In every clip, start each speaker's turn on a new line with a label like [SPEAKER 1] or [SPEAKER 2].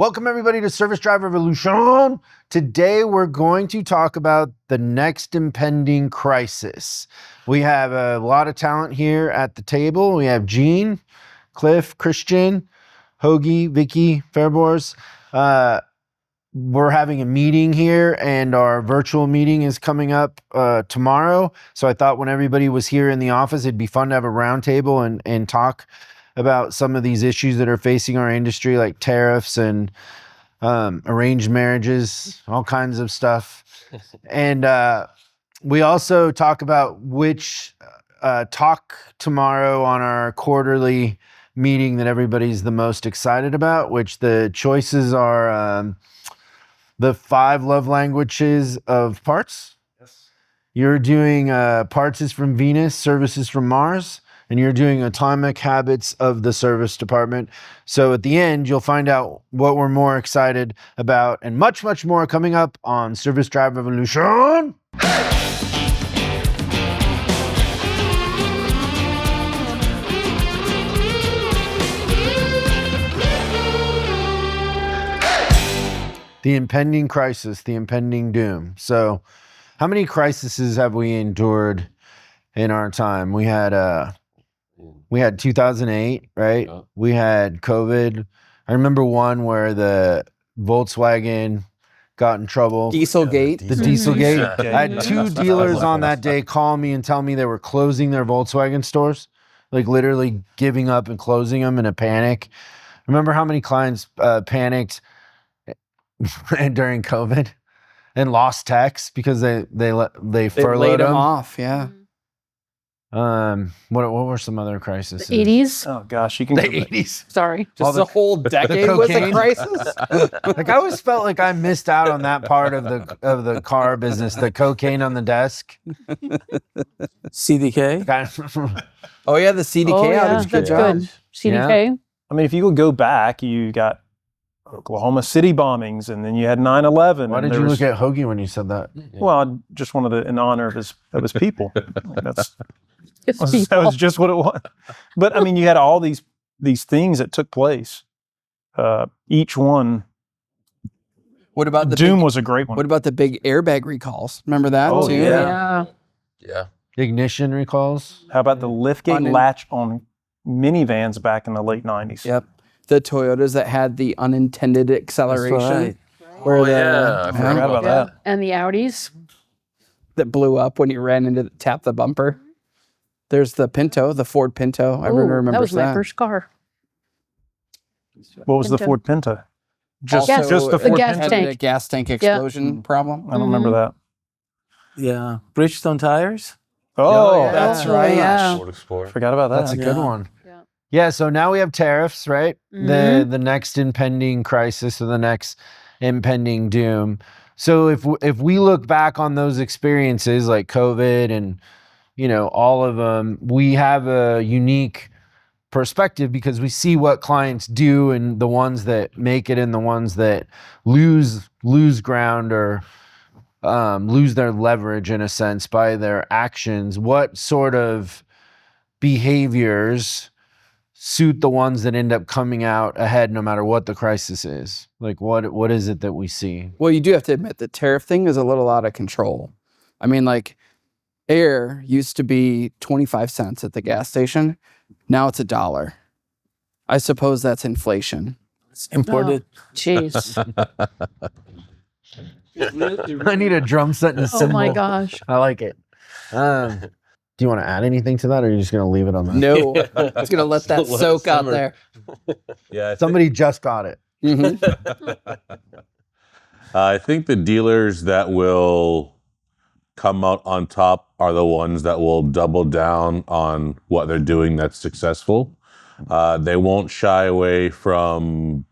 [SPEAKER 1] Welcome everybody to Service Drive Revolution. Today we're going to talk about the next impending crisis. We have a lot of talent here at the table. We have Gene, Cliff, Christian, Hogie, Vicky, Fairborz. We're having a meeting here and our virtual meeting is coming up tomorrow. So I thought when everybody was here in the office, it'd be fun to have a roundtable and talk about some of these issues that are facing our industry, like tariffs and arranged marriages, all kinds of stuff. And we also talk about which talk tomorrow on our quarterly meeting that everybody's the most excited about, which the choices are the 5 love languages of parts. Yes. You're doing parts is from Venus, services from Mars. And you're doing atomic habits of the service department. So at the end, you'll find out what we're more excited about and much, much more coming up on Service Drive Revolution. The impending crisis, the impending doom. So how many crises have we endured in our time? We had 2008, right? Yeah. We had COVID. I remember one where the Volkswagen got in trouble.
[SPEAKER 2] Dieselgate.
[SPEAKER 1] The Dieselgate. I had 2 dealers on that day call me and tell me they were closing their Volkswagen stores, like literally giving up and closing them in a panic. Remember how many clients panicked during COVID and lost techs because they furloughed them
[SPEAKER 2] off, yeah.
[SPEAKER 1] What were some other crises?
[SPEAKER 3] The 80s.
[SPEAKER 4] Oh gosh, you can
[SPEAKER 1] the 80s.
[SPEAKER 3] Sorry,
[SPEAKER 2] just the whole decade was a crisis.
[SPEAKER 1] Like I always felt like I missed out on that part of the car business, the cocaine on the desk.
[SPEAKER 4] CDK.
[SPEAKER 2] Oh yeah, the CDK outage.
[SPEAKER 3] That's good. CDK.
[SPEAKER 4] Yeah. I mean, if you go back, you got Oklahoma City bombings, and then you had 9/11.
[SPEAKER 1] Why did you look at Hogie when you said that?
[SPEAKER 4] Well, I just wanted to, in honor of his people. That
[SPEAKER 3] That
[SPEAKER 4] was just what it was. But I mean, you had all these things that took place. Each one.
[SPEAKER 2] What about the
[SPEAKER 4] Doom was a great one.
[SPEAKER 2] What about the big airbag recalls? Remember that too?
[SPEAKER 3] Yeah.
[SPEAKER 1] Ignition recalls.
[SPEAKER 4] How about the liftgate latch on minivans back in the late 90s?
[SPEAKER 2] Yep. The Toyotas that had the unintended acceleration.
[SPEAKER 4] Right.
[SPEAKER 2] Where
[SPEAKER 4] I forgot about that.
[SPEAKER 3] And the Audis.
[SPEAKER 2] That blew up when you ran into tap the bumper. There's the Pinto, the Ford Pinto. Everyone remembers that.
[SPEAKER 3] That was my first car.
[SPEAKER 4] What was the Ford Pinto? Just
[SPEAKER 2] Also,
[SPEAKER 4] the Ford
[SPEAKER 3] gas
[SPEAKER 4] Pinto?
[SPEAKER 3] tank.
[SPEAKER 2] Had a gas tank explosion problem.
[SPEAKER 4] I don't remember that.
[SPEAKER 5] Yeah. Bridgestone tires?
[SPEAKER 4] Oh,
[SPEAKER 2] that's right.
[SPEAKER 3] Yeah.
[SPEAKER 4] Forgot about that.
[SPEAKER 1] That's a good one. Yeah, so now we have tariffs, right? The next impending crisis or the next impending doom. So if we look back on those experiences like COVID and all of them, we have a unique perspective because we see what clients do and the ones that make it and the ones that lose ground or lose their leverage in a sense by their actions. What sort of behaviors suit the ones that end up coming out ahead no matter what the crisis is? Like what is it that we see?
[SPEAKER 2] Well, you do have to admit the tariff thing is a little out of control. I mean, like air used to be 25 cents at the gas station. Now it's $1. I suppose that's inflation.
[SPEAKER 5] It's imported.
[SPEAKER 3] Jeez.
[SPEAKER 1] I need a drum set and a cymbal.
[SPEAKER 3] Oh my gosh.
[SPEAKER 1] I like it. Do you want to add anything to that, or are you just going to leave it on that?
[SPEAKER 2] No, I'm just going to let that soak out there.
[SPEAKER 6] Yeah,
[SPEAKER 1] Somebody just got it.
[SPEAKER 6] I think the dealers that will come out on top are the ones that will double down on what they're doing that's successful. They won't shy away from,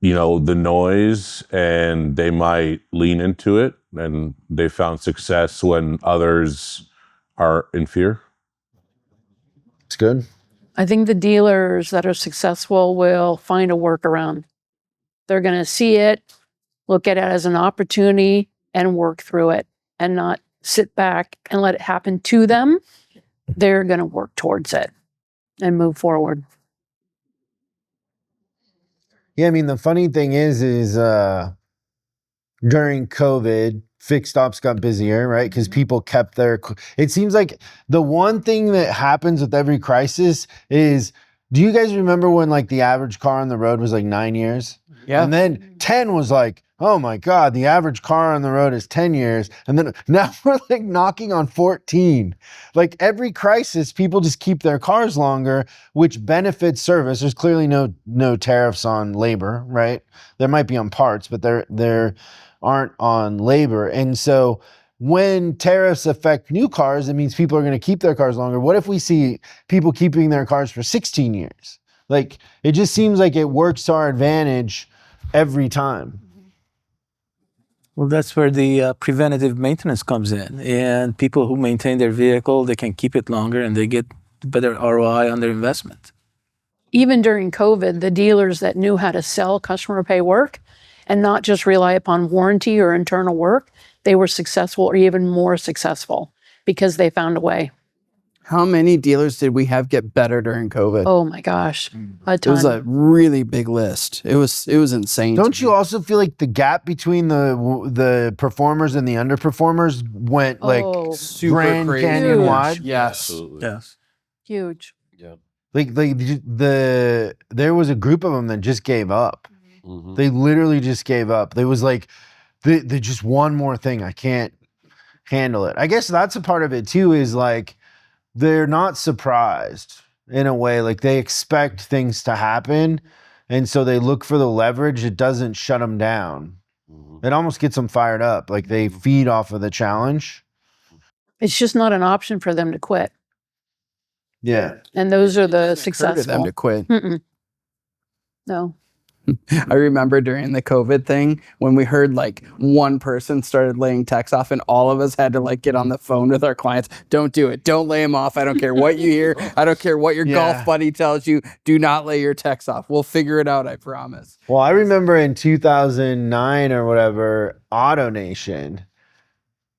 [SPEAKER 6] the noise, and they might lean into it. And they found success when others are in fear.
[SPEAKER 1] It's good.
[SPEAKER 3] I think the dealers that are successful will find a workaround. They're going to see it, look at it as an opportunity, and work through it, and not sit back and let it happen to them. They're going to work towards it and move forward.
[SPEAKER 1] Yeah, I mean, the funny thing is during COVID, fixed ops got busier, right? Because people kept their. It seems like the one thing that happens with every crisis is. Do you guys remember when like the average car on the road was like 9 years?
[SPEAKER 2] Yeah.
[SPEAKER 1] And then 10 was like, oh my God, the average car on the road is 10 years. And then now we're like knocking on 14. Like every crisis, people just keep their cars longer, which benefits service. There's clearly no tariffs on labor, right? There might be on parts, but there aren't on labor. And so when tariffs affect new cars, it means people are going to keep their cars longer. What if we see people keeping their cars for 16 years? Like, it just seems like it works to our advantage every time.
[SPEAKER 5] Well, that's where the preventative maintenance comes in. And people who maintain their vehicle, they can keep it longer and they get better ROI on their investment.
[SPEAKER 3] Even during COVID, the dealers that knew how to sell customer pay work and not just rely upon warranty or internal work, they were successful or even more successful because they found a way.
[SPEAKER 2] How many dealers did we have get better during COVID?
[SPEAKER 3] Oh my gosh, a
[SPEAKER 2] It was
[SPEAKER 3] ton.
[SPEAKER 2] a really big list. It was insane. to
[SPEAKER 1] Don't you
[SPEAKER 2] me.
[SPEAKER 1] also feel like the gap between the performers and the underperformers went like
[SPEAKER 3] Oh,
[SPEAKER 2] Super
[SPEAKER 1] Grand
[SPEAKER 2] crazy.
[SPEAKER 1] Canyon
[SPEAKER 3] Huge.
[SPEAKER 1] wide?
[SPEAKER 2] Yes.
[SPEAKER 6] Absolutely.
[SPEAKER 5] Yes.
[SPEAKER 3] huge.
[SPEAKER 1] Like there was a group of them that just gave up.
[SPEAKER 6] Mhm.
[SPEAKER 1] They literally just gave up. They was like, they just one more thing. I can't handle it. I guess that's a part of it too, is like, they're not surprised in a way. Like they expect things to happen. And so they look for the leverage. It doesn't shut them down. It almost gets them fired up. Like they feed off of the challenge.
[SPEAKER 3] It's just not an option for them to quit.
[SPEAKER 1] Yeah.
[SPEAKER 3] And those are the
[SPEAKER 2] Occurred to them
[SPEAKER 3] successful.
[SPEAKER 2] to quit.
[SPEAKER 3] Mm-mm. No.
[SPEAKER 2] I remember during the COVID thing when we heard like one person started laying techs off and all of us had to like get on the phone with our clients. Don't do it. Don't lay them off. I don't care what you hear. I don't care what your
[SPEAKER 1] Yeah.
[SPEAKER 2] golf buddy tells you. Do not lay your techs off. We'll figure it out. I promise.
[SPEAKER 1] Well, I remember in 2009 or whatever, AutoNation.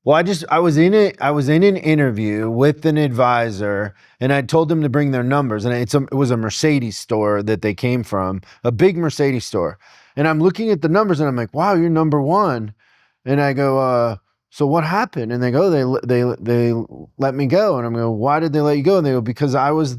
[SPEAKER 1] Well, I was in an interview with an advisor, and I told them to bring their numbers, and it was a Mercedes store that they came from, a big Mercedes store. And I'm looking at the numbers, and I'm like, "Wow, you're number one." And I go, "So what happened?" And they go, "They let me go." And I'm going, "Why did they let you go?" And they go, "Because I was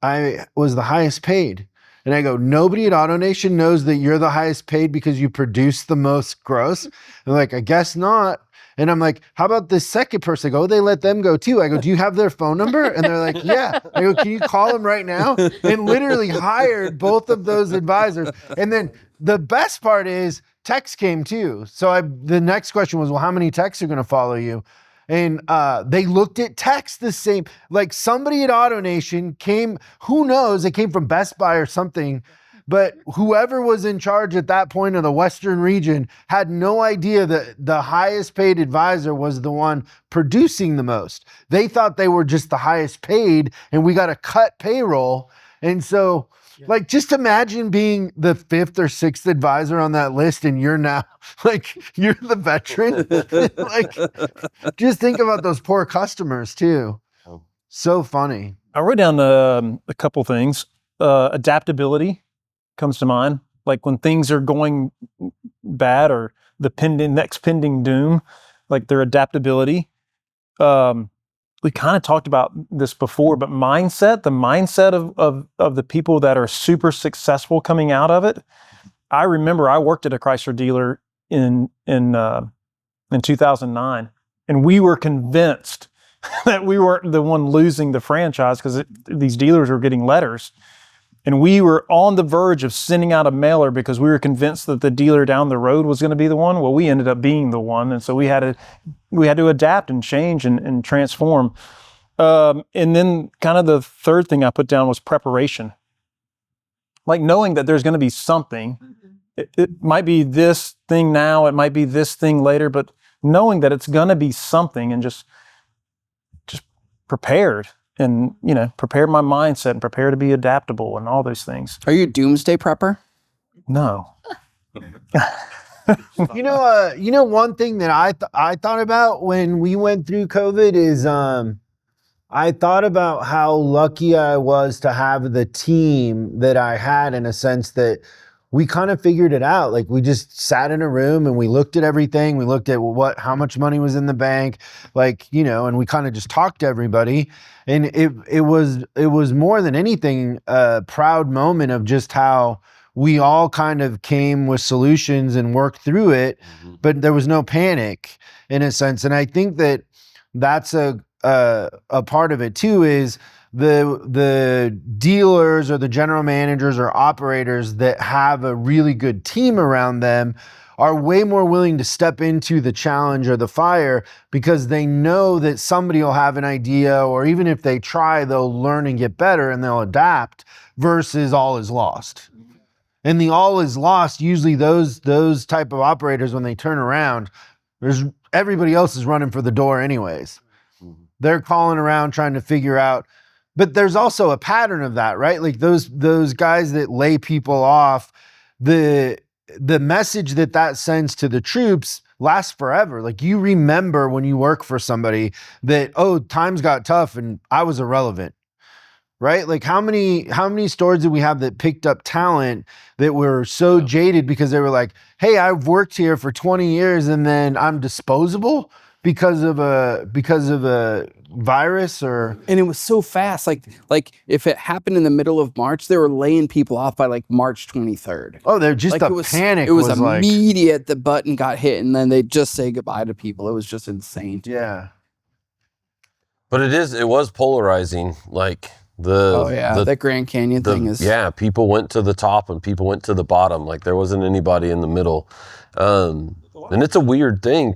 [SPEAKER 1] the highest paid." And I go, "Nobody at AutoNation knows that you're the highest paid because you produce the most gross?" They're like, "I guess not." And I'm like, "How about this second person?" I go, "They let them go too." I go, "Do you have their phone number?" And they're like, "Yeah." I go, "Can you call them right now?" And literally hired both of those advisors. And then the best part is texts came too. So the next question was, well, how many texts are going to follow you? And they looked at text the same. Like somebody at AutoNation came, who knows, it came from Best Buy or something. But whoever was in charge at that point of the Western region had no idea that the highest paid advisor was the one producing the most. They thought they were just the highest paid and we got to cut payroll. And so like, just imagine being the fifth or sixth advisor on that list and you're now like, you're the veteran. Like, just think about those poor customers too. So funny.
[SPEAKER 4] I wrote down a couple things. Adaptability comes to mind. Like when things are going bad or the next pending doom, like their adaptability. We kind of talked about this before, but the mindset of the people that are super successful coming out of it. I remember I worked at a Chrysler dealer in 2009, and we were convinced that we weren't the one losing the franchise because these dealers were getting letters. And we were on the verge of sending out a mailer because we were convinced that the dealer down the road was going to be the one. Well, we ended up being the one. And so we had to adapt and change and transform. And then kind of the third thing I put down was preparation. Like knowing that there's going to be something. It might be this thing now, it might be this thing later, but knowing that it's going to be something and just prepared. And, prepare my mindset and prepare to be adaptable and all those things.
[SPEAKER 2] Are you a doomsday prepper?
[SPEAKER 4] No.
[SPEAKER 1] One thing that I thought about when we went through COVID is I thought about how lucky I was to have the team that I had, in a sense that we kind of figured it out. Like we just sat in a room and we looked at everything. We looked at how much money was in the bank, like, you know, and we kind of just talked to everybody. And it was more than anything a proud moment of just how we all kind of came with solutions and worked through it, but there was no panic in a sense. And I think that that's a part of it too, is the dealers or the general managers or operators that have a really good team around them are way more willing to step into the challenge or the fire because they know that somebody will have an idea, or even if they try, they'll learn and get better and they'll adapt, versus all is lost. And the all is lost, usually those type of operators, when they turn around, everybody else is running for the door anyways. They're calling around trying to figure out. But there's also a pattern of that, right? Like those guys that lay people off, the message that sends to the troops lasts forever. Like you remember when you work for somebody that, oh, times got tough and I was irrelevant, right? Like how many stores did we have that picked up talent that were so jaded because they were like, hey, I've worked here for 20 years and then I'm disposable because of a virus or.
[SPEAKER 2] And it was so fast. Like if it happened in the middle of March, they were laying people off by like March 23rd.
[SPEAKER 1] Oh, they're just
[SPEAKER 2] like
[SPEAKER 1] panic.
[SPEAKER 2] It was
[SPEAKER 1] like,
[SPEAKER 2] immediate. The button got hit and then they just say goodbye to people. It was just insane.
[SPEAKER 1] Yeah.
[SPEAKER 7] But it was polarizing. Like
[SPEAKER 2] the Grand Canyon thing is.
[SPEAKER 7] Yeah, people went to the top and people went to the bottom. Like there wasn't anybody in the middle. And it's a weird thing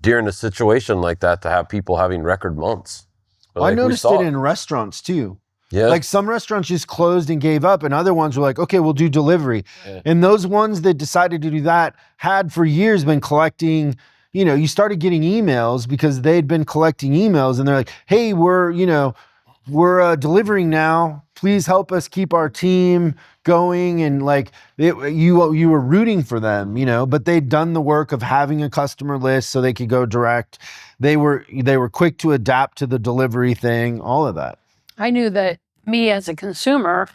[SPEAKER 7] during a situation like that to have people having record months.
[SPEAKER 1] Well, I noticed it in restaurants too.
[SPEAKER 7] Yeah.
[SPEAKER 1] Like some restaurants just closed and gave up, and other ones were like, okay, we'll do delivery. Yeah. And those ones that decided to do that had for years been collecting, you know, you started getting emails because they'd been collecting emails and they're like, hey, we're delivering now. Please help us keep our team going. And like you were rooting for them, you know, but they'd done the work of having a customer list so they could go direct. They were quick to adapt to the delivery thing, all of that.
[SPEAKER 3] I knew that me as a consumer,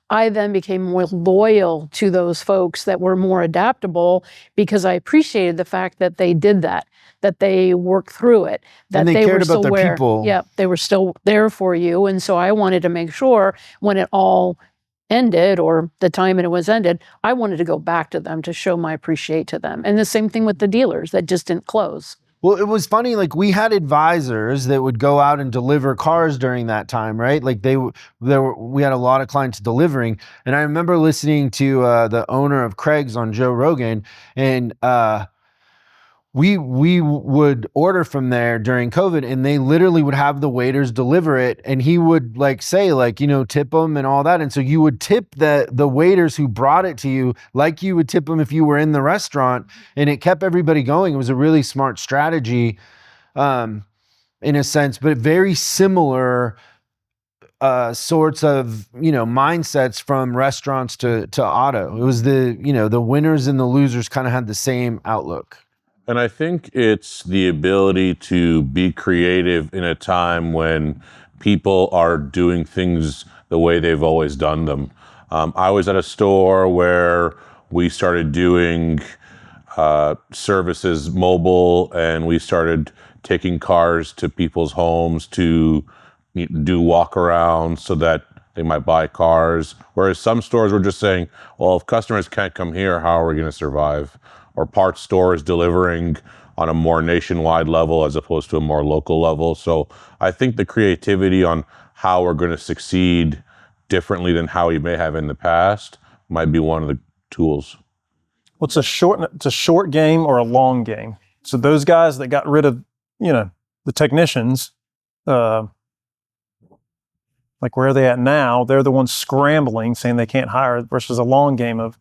[SPEAKER 3] I then became more loyal to those folks that were more adaptable because I appreciated the fact that they did that they worked through it, that
[SPEAKER 1] and they
[SPEAKER 3] were
[SPEAKER 1] cared
[SPEAKER 3] still
[SPEAKER 1] about their people.
[SPEAKER 3] Yeah, they were still there for you. And so I wanted to make sure when it all ended, or the time it was ended, I wanted to go back to them to show my appreciation to them. And the same thing with the dealers that just didn't close.
[SPEAKER 1] Well, it was funny, like we had advisors that would go out and deliver cars during that time, right? Like we had a lot of clients delivering. And I remember listening to the owner of Craig's on Joe Rogan, and we would order from there during COVID, and they literally would have the waiters deliver it, and he would like say, like, you know, tip them and all that. And so you would tip the waiters who brought it to you like you would tip them if you were in the restaurant, and it kept everybody going. It was a really smart strategy in a sense, but very similar sorts of, you know, mindsets from restaurants to auto. It was the winners and the losers kind of had the same outlook.
[SPEAKER 6] And I think it's the ability to be creative in a time when people are doing things the way they've always done them. I was at a store where we started doing services mobile, and we started taking cars to people's homes to do walk-arounds so that they might buy cars. Whereas some stores were just saying, well, if customers can't come here, how are we going to survive? Or parts stores delivering on a more nationwide level as opposed to a more local level. So I think the creativity on how we're going to succeed differently than how we may have in the past might be one of the tools.
[SPEAKER 4] Well, it's a short game or a long game. So those guys that got rid of, you know, the technicians, like where are they at now? They're the ones scrambling, saying they can't hire, versus a long game of,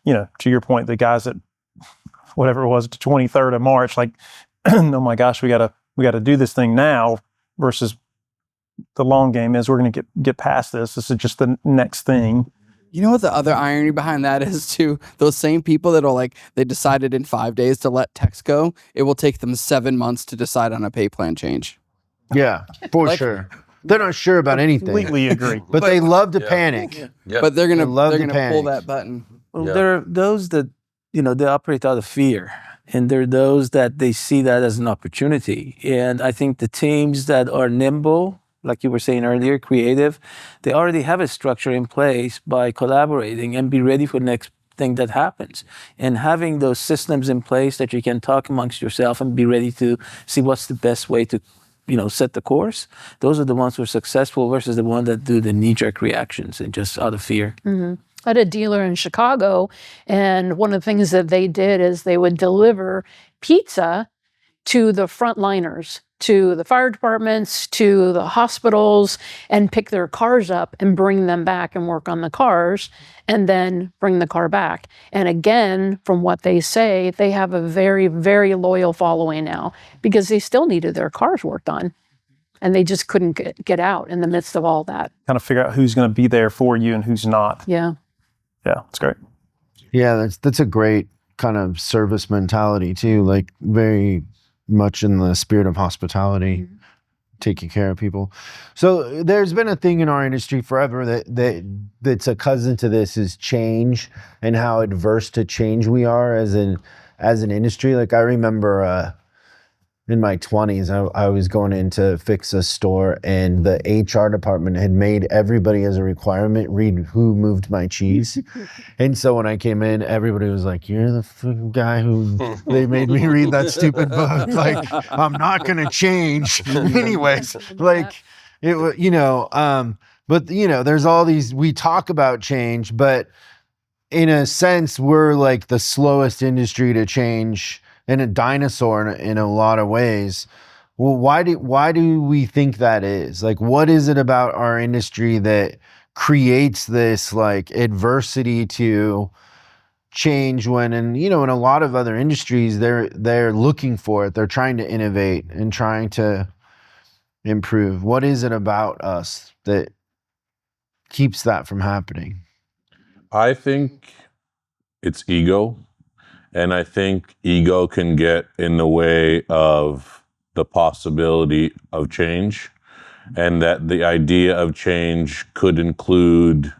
[SPEAKER 4] you know, to your point, the guys that, whatever it was, the 23rd of March, like, oh my gosh, we gotta do this thing now, versus the long game is we're going to get past this. This is just the next thing.
[SPEAKER 2] You know what the other irony behind that is too? Those same people that are like, they decided in 5 days to let text go, it will take them 7 months to decide on a pay plan change.
[SPEAKER 1] Yeah, for sure. They're not sure about anything.
[SPEAKER 4] Completely agree.
[SPEAKER 1] But they love to
[SPEAKER 7] Yeah.
[SPEAKER 1] panic.
[SPEAKER 7] Yeah.
[SPEAKER 2] But they're gonna
[SPEAKER 1] love to
[SPEAKER 2] pull
[SPEAKER 1] panic.
[SPEAKER 2] that button.
[SPEAKER 5] Well,
[SPEAKER 7] Yeah.
[SPEAKER 5] there are those that, they operate out of fear. And there are those that they see that as an opportunity. And I think the teams that are nimble, like you were saying earlier, creative, they already have a structure in place by collaborating and be ready for the next thing that happens. And having those systems in place that you can talk amongst yourself and be ready to see what's the best way to, set the course. Those are the ones who are successful versus the ones that do the knee-jerk reactions and just out of fear.
[SPEAKER 3] I had a dealer in Chicago, and one of the things that they did is they would deliver pizza to the frontliners, to the fire departments, to the hospitals, and pick their cars up and bring them back and work on the cars, and then bring the car back. And again, from what they say, they have a very, very loyal following now because they still needed their cars worked on. And they just couldn't get out in the midst of all that.
[SPEAKER 4] Kind of figure out who's going to be there for you and who's not.
[SPEAKER 3] Yeah.
[SPEAKER 4] Yeah, it's great.
[SPEAKER 1] Yeah, that's a great kind of service mentality too, like very much in the spirit of hospitality, taking care of people. So there's been a thing in our industry forever that's a cousin to this is change and how adverse to change we are as an industry. Like I remember in my 20s, I was going in to fix a store, and the HR department had made everybody as a requirement read who moved my cheese. And so when I came in, everybody was like, "You're the fucking guy who they made me read that stupid book." Like, I'm not gonna change, anyways. Like, it was, but there's all these. We talk about change, but in a sense, we're like the slowest industry to change. And a dinosaur in a lot of ways. Well, why do we think that is? Like, what is it about our industry that creates this like adversity to change when, in a lot of other industries, they're looking for it. They're trying to innovate and trying to improve. What is it about us that keeps that from happening?
[SPEAKER 6] I think it's ego. And I think ego can get in the way of the possibility of change, and that the idea of change could include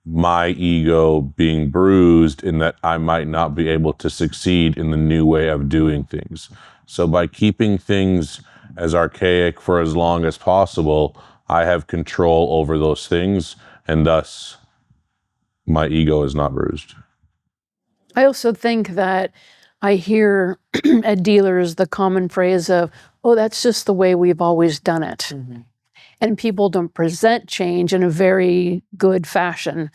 [SPEAKER 6] my ego being bruised in that I might not be able to succeed in the new way of doing things. So by keeping things as archaic for as long as possible, I have control over those things, and thus my ego is not bruised.
[SPEAKER 3] I also think that I hear at dealers the common phrase of, "Oh, that's just the way we've always done it." And people don't present change in a very good fashion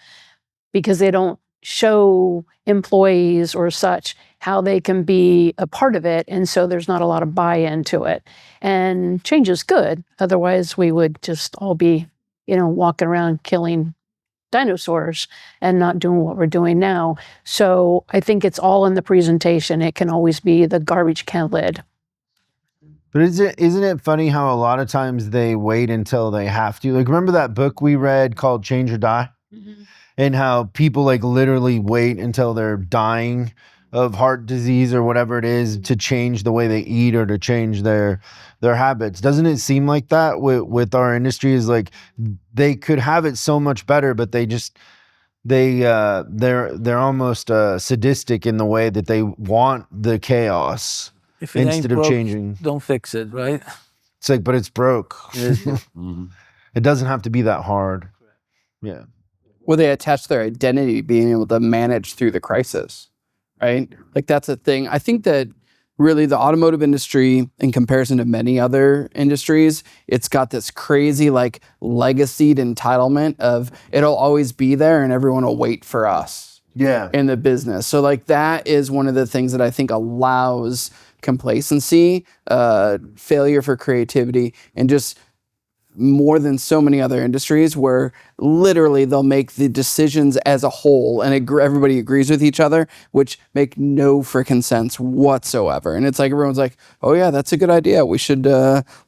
[SPEAKER 3] because they don't show employees or such how they can be a part of it. And so there's not a lot of buy-in to it. And change is good. Otherwise, we would just all be, walking around killing dinosaurs and not doing what we're doing now. So I think it's all in the presentation. It can always be the garbage can lid.
[SPEAKER 1] But isn't it funny how a lot of times they wait until they have to? Like, remember that book we read called Change or Die? And how people like literally wait until they're dying of heart disease or whatever it is to change the way they eat or to change their habits. Doesn't it seem like that with our industry? Is like they could have it so much better, but they're almost sadistic in the way that they want the chaos
[SPEAKER 5] If it ain't
[SPEAKER 1] instead of
[SPEAKER 5] broke,
[SPEAKER 1] changing.
[SPEAKER 5] don't fix it, right?
[SPEAKER 1] It's like, but it's broke.
[SPEAKER 7] Mhm.
[SPEAKER 1] It doesn't have to be that hard. Yeah.
[SPEAKER 2] Well, they attach their identity being able to manage through the crisis, right? Like that's a thing. I think that really the automotive industry, in comparison to many other industries, it's got this crazy like legacied entitlement of it'll always be there and everyone will wait for us
[SPEAKER 1] Yeah.
[SPEAKER 2] in the business. So like that is one of the things that I think allows complacency, failure for creativity, and just more than so many other industries where literally they'll make the decisions as a whole and everybody agrees with each other, which make no freaking sense whatsoever. And it's like, everyone's like, "Oh yeah, that's a good idea. We should,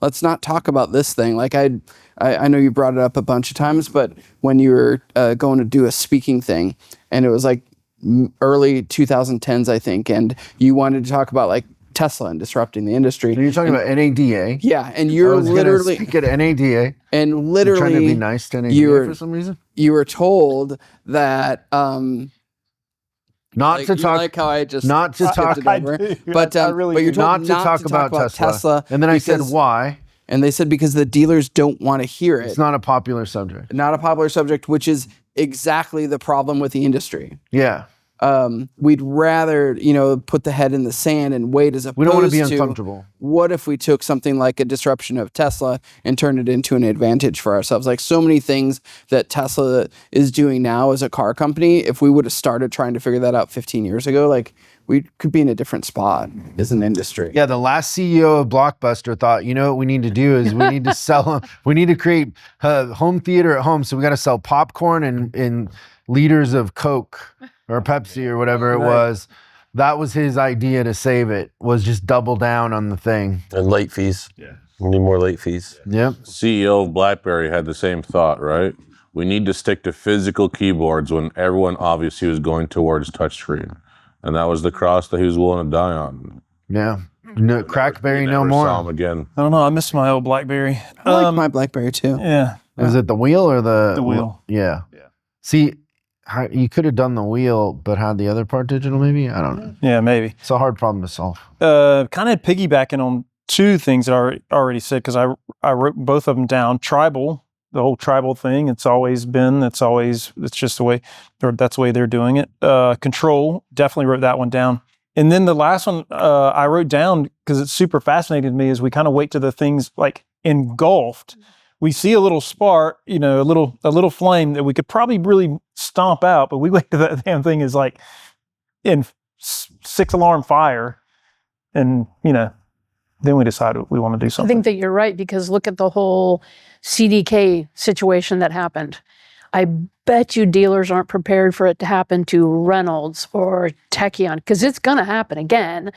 [SPEAKER 2] let's not talk about this thing." Like I know you brought it up a bunch of times, but when you were going to do a speaking thing and it was like early 2010s, I think, and you wanted to talk about like Tesla and disrupting the industry.
[SPEAKER 1] So you're talking about NADA.
[SPEAKER 2] Yeah, and
[SPEAKER 1] I
[SPEAKER 2] you're
[SPEAKER 1] was gonna
[SPEAKER 2] literally
[SPEAKER 1] speak at NADA.
[SPEAKER 2] and
[SPEAKER 1] I'm
[SPEAKER 2] literally
[SPEAKER 1] trying to be nice to NADA
[SPEAKER 2] you're-
[SPEAKER 1] for some reason.
[SPEAKER 2] you were told that
[SPEAKER 1] Not to
[SPEAKER 2] you
[SPEAKER 1] talk.
[SPEAKER 2] like how I just
[SPEAKER 1] not to
[SPEAKER 2] skipped
[SPEAKER 1] talk-
[SPEAKER 2] it over. But
[SPEAKER 4] I really
[SPEAKER 2] you're
[SPEAKER 4] do.
[SPEAKER 2] told
[SPEAKER 1] not to talk about Tesla. And then I said
[SPEAKER 2] because-
[SPEAKER 1] why.
[SPEAKER 2] and they said because the dealers don't want to hear it.
[SPEAKER 1] It's not a popular subject.
[SPEAKER 2] Not a popular subject, which is exactly the problem with the industry.
[SPEAKER 1] Yeah,
[SPEAKER 2] We'd rather, put the head in the sand and wait as opposed
[SPEAKER 1] we don't want to be
[SPEAKER 2] to
[SPEAKER 1] uncomfortable.
[SPEAKER 2] what if we took something like a disruption of Tesla and turned it into an advantage for ourselves? Like so many things that Tesla is doing now as a car company, if we would have started trying to figure that out 15 years ago, like we could be in a different spot as an industry.
[SPEAKER 1] Yeah, the last CEO of Blockbuster thought, what we need to do is we need to sell, we need to create home theater at home. So we got to sell popcorn and liters of Coke or Pepsi or whatever it was. That was his idea to save it, was just double down on the thing.
[SPEAKER 7] And late fees. Yeah. We need more late fees.
[SPEAKER 1] Yep.
[SPEAKER 6] CEO of BlackBerry had the same thought, right? We need to stick to physical keyboards when everyone obviously was going towards touchscreen. And that was the cross that he was willing to die on.
[SPEAKER 1] Yeah. No, Crackberry no
[SPEAKER 6] Never saw him
[SPEAKER 1] more.
[SPEAKER 6] again.
[SPEAKER 4] I don't know. I miss my old BlackBerry.
[SPEAKER 2] I like my BlackBerry too.
[SPEAKER 4] Yeah.
[SPEAKER 1] Is it the wheel or the
[SPEAKER 4] wheel.
[SPEAKER 1] Yeah. See, you could have done the wheel, but had the other part digital maybe? I don't know.
[SPEAKER 4] Yeah, maybe.
[SPEAKER 1] It's a hard problem to solve.
[SPEAKER 4] Kind of piggybacking on two things that I already said, because I wrote both of them down. Tribal, the whole tribal thing. It's always been. It's just the way, or that's the way they're doing it. Control, definitely wrote that one down. And then the last one I wrote down because it's super fascinating to me is we kind of wait till the things like engulfed. We see a little spark, a little flame that we could probably really stomp out, but we wait till that damn thing is like in 6-alarm fire, and then we decide we want to do
[SPEAKER 3] I
[SPEAKER 4] something.
[SPEAKER 3] think that you're right, because look at the whole CDK situation that happened. I bet you dealers aren't prepared for it to happen to Reynolds or Techion, because it's going to happen again.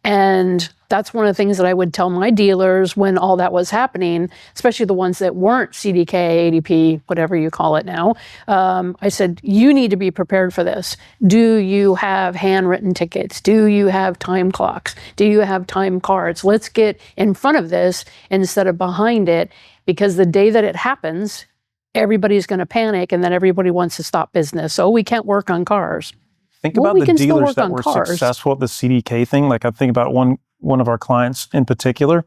[SPEAKER 3] And that's one of the things that I would tell my dealers when all that was happening, especially the ones that weren't CDK, ADP, whatever you call it now. I said, you need to be prepared for this. Do you have handwritten tickets? Do you have time clocks? Do you have time cards? Let's get in front of this instead of behind it, because the day that it happens, everybody's going to panic, and then everybody wants to stop business. So we can't work on cars.
[SPEAKER 4] Think
[SPEAKER 3] Well,
[SPEAKER 4] about
[SPEAKER 3] we
[SPEAKER 4] the
[SPEAKER 3] can still
[SPEAKER 4] dealers
[SPEAKER 3] work
[SPEAKER 4] that
[SPEAKER 3] on
[SPEAKER 4] were
[SPEAKER 3] cars.
[SPEAKER 4] successful at the CDK thing. Like I think about one of our clients in particular,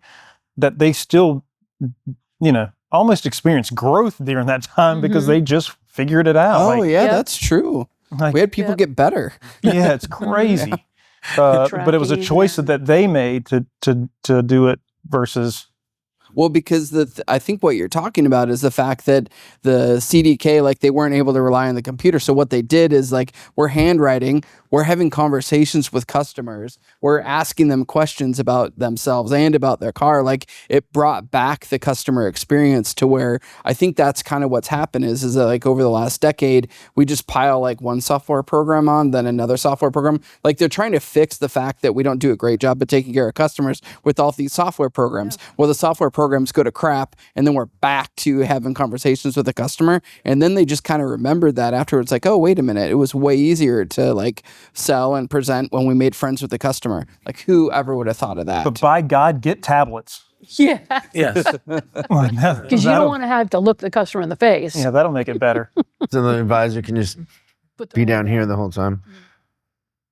[SPEAKER 4] that they still, almost experienced growth during that time because they just figured it out.
[SPEAKER 2] Oh,
[SPEAKER 4] Like,
[SPEAKER 2] yeah,
[SPEAKER 3] Yep.
[SPEAKER 2] that's true.
[SPEAKER 4] like,
[SPEAKER 2] We had people get better.
[SPEAKER 4] yeah, it's crazy. But it was a
[SPEAKER 3] Tracking,
[SPEAKER 4] choice that they made to do it versus.
[SPEAKER 2] Well, because I think what you're talking about is the fact that the CDK, like they weren't able to rely on the computer. So what they did is like, we're handwriting, we're having conversations with customers, we're asking them questions about themselves and about their car. Like it brought back the customer experience to where I think that's kind of what's happened is that like over the last decade, we just pile like one software program on, then another software program. Like they're trying to fix the fact that we don't do a great job of taking care of customers with all these software programs. Well, the software programs go to crap, and then we're back to having conversations with the customer. And then they just kind of remembered that afterwards, like, oh, wait a minute, it was way easier to like sell and present when we made friends with the customer. Like whoever would have thought of that?
[SPEAKER 4] But by God, get tablets.
[SPEAKER 3] Yeah,
[SPEAKER 5] Yes.
[SPEAKER 4] Like that-
[SPEAKER 3] because you
[SPEAKER 4] that'll-
[SPEAKER 3] don't want to have to look the customer in the face.
[SPEAKER 4] Yeah, that'll make it better.
[SPEAKER 1] So the advisor can just
[SPEAKER 3] Put the
[SPEAKER 1] be
[SPEAKER 3] whole
[SPEAKER 1] down here the whole time.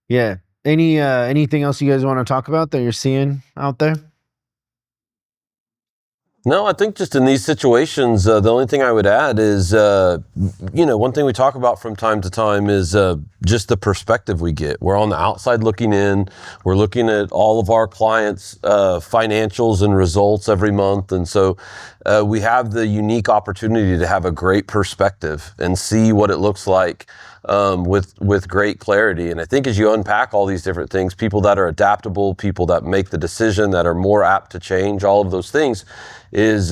[SPEAKER 1] Yeah. Anything else you guys want to talk about that you're seeing out there?
[SPEAKER 7] No, I think just in these situations, the only thing I would add is, one thing we talk about from time to time is just the perspective we get. We're on the outside looking in. We're looking at all of our clients' financials and results every month. And so we have the unique opportunity to have a great perspective and see what it looks like with great clarity. And I think as you unpack all these different things, people that are adaptable, people that make the decision, that are more apt to change, all of those things, is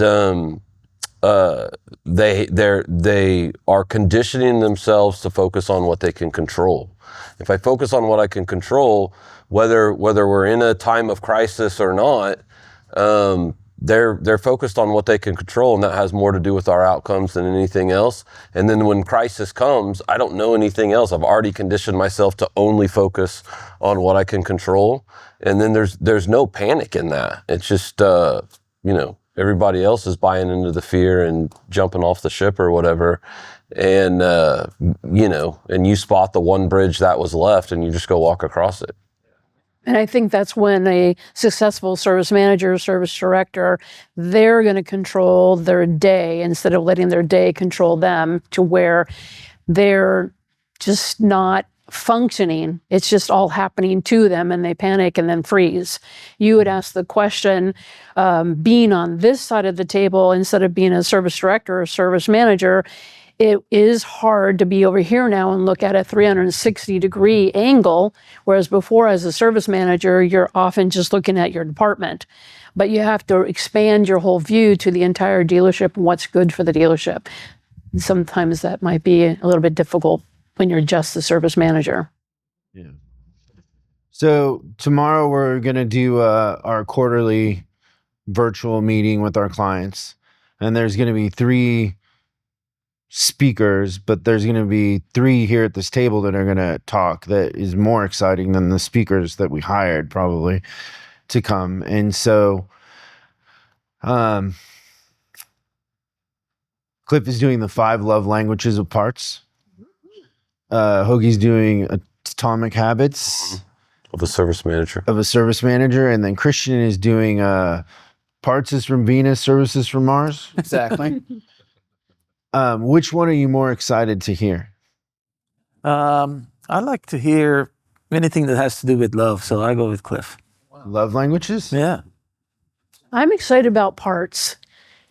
[SPEAKER 7] they are conditioning themselves to focus on what they can control. If I focus on what I can control, whether we're in a time of crisis or not, they're focused on what they can control, and that has more to do with our outcomes than anything else. And then when crisis comes, I don't know anything else. I've already conditioned myself to only focus on what I can control. And then there's no panic in that. It's just, everybody else is buying into the fear and jumping off the ship or whatever. And, and you spot the one bridge that was left and you just go walk across it.
[SPEAKER 3] And I think that's when a successful service manager, service director, they're going to control their day instead of letting their day control them, to where they're just not functioning. It's just all happening to them and they panic and then freeze. You would ask the question, being on this side of the table instead of being a service director or service manager, it is hard to be over here now and look at a 360-degree angle, whereas before, as a service manager, you're often just looking at your department. But you have to expand your whole view to the entire dealership and what's good for the dealership. Sometimes that might be a little bit difficult when you're just the service manager.
[SPEAKER 1] Yeah. So tomorrow we're going to do our quarterly virtual meeting with our clients. And there's going to be 3 speakers, but there's going to be 3 here at this table that are going to talk that is more exciting than the speakers that we hired probably to come. And so Cliff is doing the 5 love languages of parts. Hogie's doing atomic habits
[SPEAKER 7] Of a service manager.
[SPEAKER 1] of a service manager. And then Christian is doing parts is from Venus, services from Mars.
[SPEAKER 2] Exactly.
[SPEAKER 1] Which one are you more excited to hear?
[SPEAKER 5] I like to hear anything that has to do with love, so I go with Cliff.
[SPEAKER 1] Love languages?
[SPEAKER 5] Yeah.
[SPEAKER 3] I'm excited about parts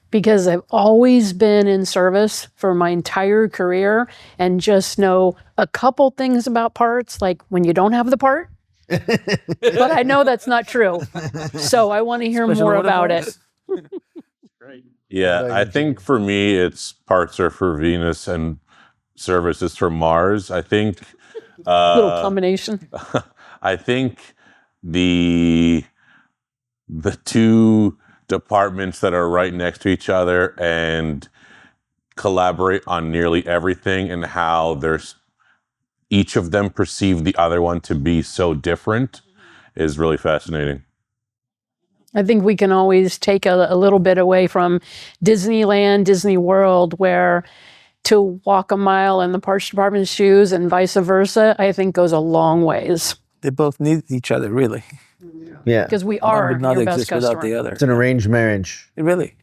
[SPEAKER 3] because I've always been in service for my entire career and just know a couple things about parts, like when you don't have the part. But I know that's not true. So I want to hear
[SPEAKER 5] Special
[SPEAKER 3] more
[SPEAKER 5] order
[SPEAKER 3] about
[SPEAKER 5] parts?
[SPEAKER 3] it.
[SPEAKER 6] Yeah, I think for me, it's parts are for Venus and services for Mars. I think
[SPEAKER 3] Little combination.
[SPEAKER 6] I think the 2 departments that are right next to each other and collaborate on nearly everything, and how there's each of them perceive the other one to be so different is really fascinating.
[SPEAKER 3] I think we can always take a little bit away from Disneyland, Disney World, where to walk a mile in the parts department's shoes and vice versa, I think goes a long ways.
[SPEAKER 5] They both need each other, really.
[SPEAKER 1] Yeah.
[SPEAKER 3] Because we
[SPEAKER 5] One
[SPEAKER 3] are
[SPEAKER 5] would not
[SPEAKER 3] your best
[SPEAKER 5] exist without
[SPEAKER 3] customer.
[SPEAKER 5] the other.
[SPEAKER 1] It's an arranged marriage,
[SPEAKER 5] Really.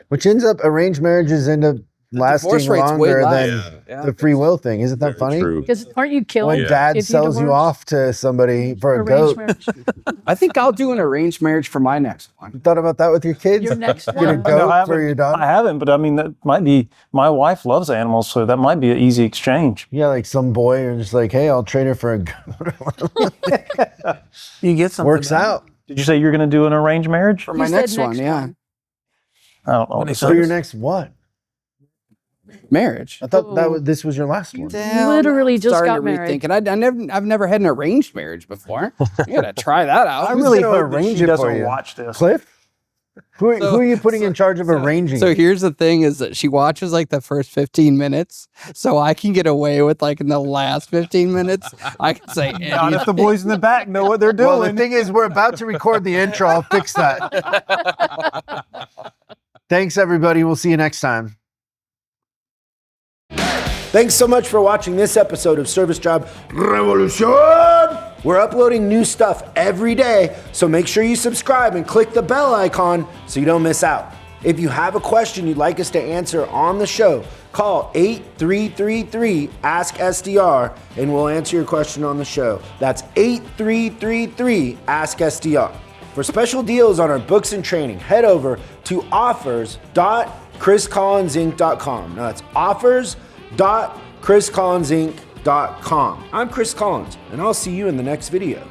[SPEAKER 1] which ends up, arranged marriages end up lasting
[SPEAKER 2] divorce rate's way
[SPEAKER 1] longer
[SPEAKER 2] less.
[SPEAKER 1] than the free will thing. Isn't that funny?
[SPEAKER 6] True.
[SPEAKER 3] Because aren't you killing
[SPEAKER 1] When dad
[SPEAKER 3] if
[SPEAKER 1] sells you
[SPEAKER 3] divorce?
[SPEAKER 1] off to somebody for a
[SPEAKER 3] Arranged
[SPEAKER 1] goat.
[SPEAKER 3] marriage?
[SPEAKER 2] I think I'll do an arranged marriage for my next one.
[SPEAKER 1] You thought about that with your kids?
[SPEAKER 3] Your next
[SPEAKER 1] Get a
[SPEAKER 3] one.
[SPEAKER 1] goat
[SPEAKER 4] I
[SPEAKER 1] for your
[SPEAKER 4] I
[SPEAKER 1] daughter?
[SPEAKER 4] haven't, but I mean, that might be, my wife loves animals, so that might be an easy exchange.
[SPEAKER 1] Yeah, like some boy, you're just like, hey, I'll trade her for a goat.
[SPEAKER 5] You get something.
[SPEAKER 1] Works out.
[SPEAKER 4] Did you say you're going to do an arranged marriage?
[SPEAKER 2] For
[SPEAKER 3] You
[SPEAKER 2] my
[SPEAKER 3] said
[SPEAKER 2] next one,
[SPEAKER 3] next
[SPEAKER 2] yeah.
[SPEAKER 3] one.
[SPEAKER 4] I don't know.
[SPEAKER 5] When
[SPEAKER 4] what
[SPEAKER 5] it's
[SPEAKER 4] it
[SPEAKER 1] For your
[SPEAKER 4] says.
[SPEAKER 1] next what?
[SPEAKER 2] Marriage.
[SPEAKER 1] I thought this was your last one.
[SPEAKER 3] Literally just
[SPEAKER 2] Starting
[SPEAKER 3] got
[SPEAKER 2] to
[SPEAKER 3] married.
[SPEAKER 2] rethink it. I've never had an arranged marriage before. You gotta try that out.
[SPEAKER 4] I
[SPEAKER 1] Who's
[SPEAKER 4] really
[SPEAKER 1] gonna
[SPEAKER 4] hope that
[SPEAKER 1] arrange
[SPEAKER 4] she
[SPEAKER 1] it for
[SPEAKER 4] doesn't
[SPEAKER 1] you?
[SPEAKER 4] watch this.
[SPEAKER 1] Cliff? Who are you putting in charge of arranging?
[SPEAKER 2] So
[SPEAKER 1] it?
[SPEAKER 2] here's the thing: is that she watches like the first 15 minutes, so I can get away with like in the last 15 minutes. I can say
[SPEAKER 4] Not
[SPEAKER 2] anything.
[SPEAKER 4] if the boys in the back know what they're
[SPEAKER 1] Well, the
[SPEAKER 4] doing.
[SPEAKER 1] thing is, we're about to record the intro. I'll fix that. Thanks, everybody. We'll see you next time. Thanks so much for watching this episode of Service Job Revolution. We're uploading new stuff every day, so make sure you subscribe and click the bell icon so you don't miss out. If you have a question you'd like us to answer on the show, call 8333-ASK-SDR and we'll answer your question on the show. That's 8333-ASK-SDR. For special deals on our books and training, head over to offers.chriscollinsinc.com. Now that's offers.chriscollinsinc.com. I'm Chris Collins, and I'll see you in the next video.